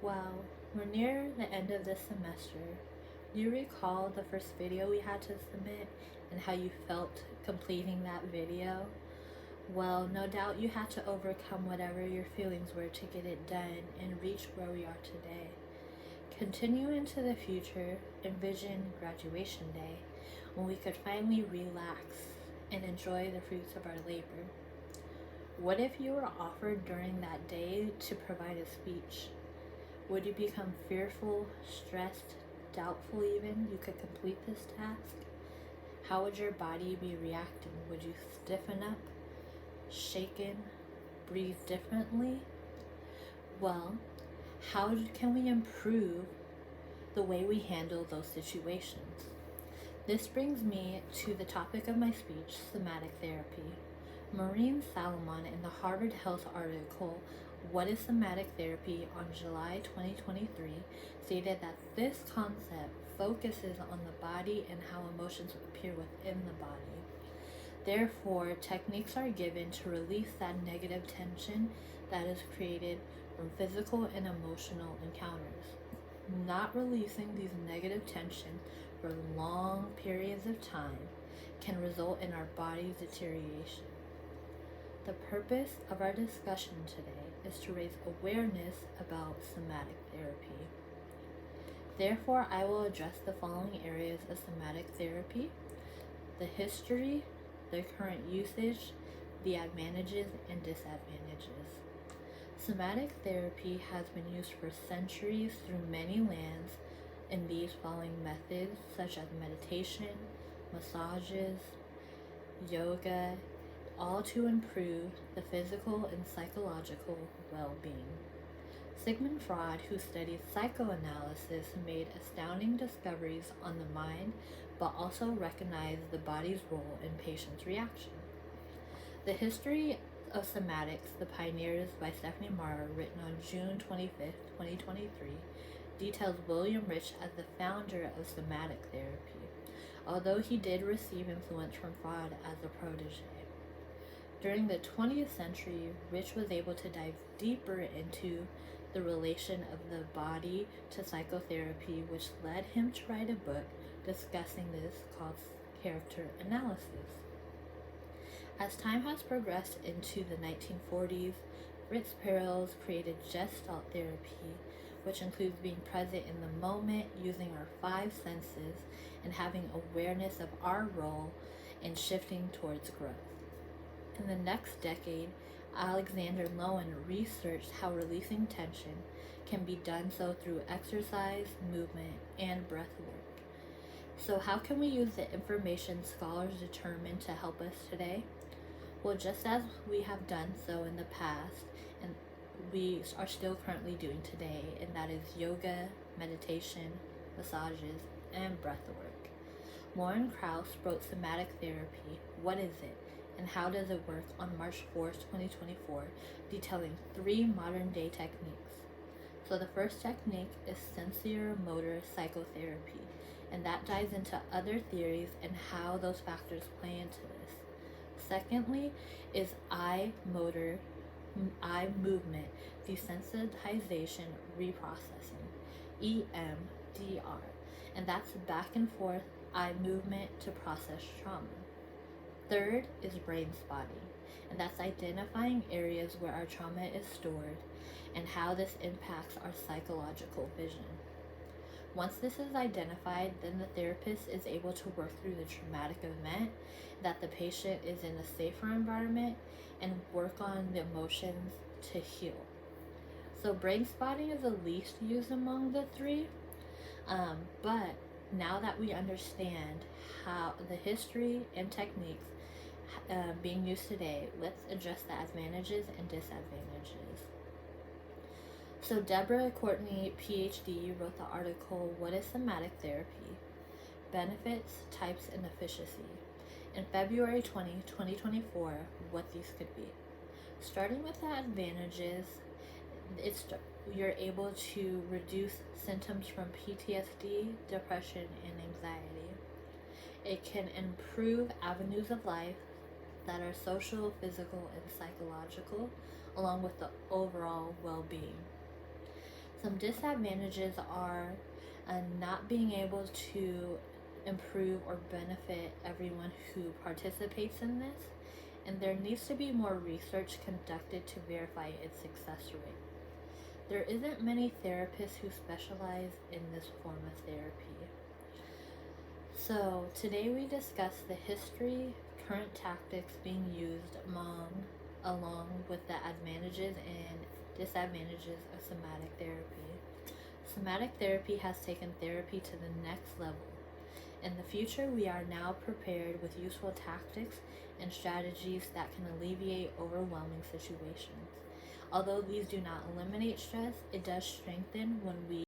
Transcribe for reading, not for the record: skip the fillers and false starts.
Wow, we're near the end of this semester. Do you recall the first video we had to submit and how you felt completing that video? Well, no doubt you had to overcome whatever your feelings were to get it done and reach where we are today. Continue into the future, envision graduation day when we could finally relax and enjoy the fruits of our labor. What if you were offered during that day to provide a speech? Would you become fearful, stressed, doubtful even you could complete this task? How would your body be reacting? Would you stiffen up, shaken, breathe differently? Well, how can we improve the way we handle those situations? This brings me to the topic of my speech, somatic therapy. Maureen Salomon in the Harvard Health article, What is Somatic Therapy, on July 2023, stated that this concept focuses on the body and how emotions appear within the body. Therefore, techniques are given to release that negative tension that is created from physical and emotional encounters. Not releasing these negative tensions for long periods of time can result in our body's deterioration. The purpose of our discussion today is to raise awareness about somatic therapy. Therefore, I will address the following areas of somatic therapy: the history, the current usage, the advantages and disadvantages. Somatic therapy has been used for centuries through many lands in these following methods, such as meditation, massages, yoga, all to improve the physical and psychological well-being. Sigmund Freud, who studied psychoanalysis, made astounding discoveries on the mind, but also recognized the body's role in patients' reaction. The History of Somatics, The Pioneers by Stephanie Mara, written on June 25, 2023, details William Rich as the founder of somatic therapy, although he did receive influence from Freud as a protege. During the 20th century, Rich was able to dive deeper into the relation of the body to psychotherapy, which led him to write a book discussing this called Character Analysis. As time has progressed into the 1940s, Fritz Perls created Gestalt therapy, which includes being present in the moment, using our five senses, and having awareness of our role in shifting towards growth. In the next decade, Alexander Lowen researched how releasing tension can be done so through exercise, movement, and breath work. So how can we use the information scholars determined to help us today? Well, just as we have done so in the past, and we are still currently doing today, and that is yoga, meditation, massages, and breath work. Lauren Krauss wrote Somatic Therapy, What is it, and How Does It Work, on March 4th, 2024, detailing 3 modern-day techniques. So the first technique is sensor-motor psychotherapy, and that dives into other theories and how those factors play into this. Secondly is eye movement desensitization reprocessing, EMDR, and that's back and forth eye movement to process trauma. Third is brain spotting, and that's identifying areas where our trauma is stored and how this impacts our psychological vision. Once this is identified, then the therapist is able to work through the traumatic event, that the patient is in a safer environment, and work on the emotions to heal. So brain spotting is the least used among the 3, but now that we understand how the history and techniques being used today, let's address the advantages and disadvantages. So Deborah Courtney, PhD, wrote the article, What is Somatic Therapy? Benefits, Types, and Efficacy, in February 2024, what these could be. Starting with the advantages, you're able to reduce symptoms from PTSD, depression, and anxiety. It can improve avenues of life that are social, physical, and psychological, along with the overall well-being. Some disadvantages are not being able to improve or benefit everyone who participates in this, and there needs to be more research conducted to verify its success rate. There isn't many therapists who specialize in this form of therapy. So today we discuss the history, current tactics being used along with the advantages and disadvantages of somatic therapy. Somatic therapy has taken therapy to the next level. In the future, we are now prepared with useful tactics and strategies that can alleviate overwhelming situations. Although these do not eliminate stress, it does strengthen when we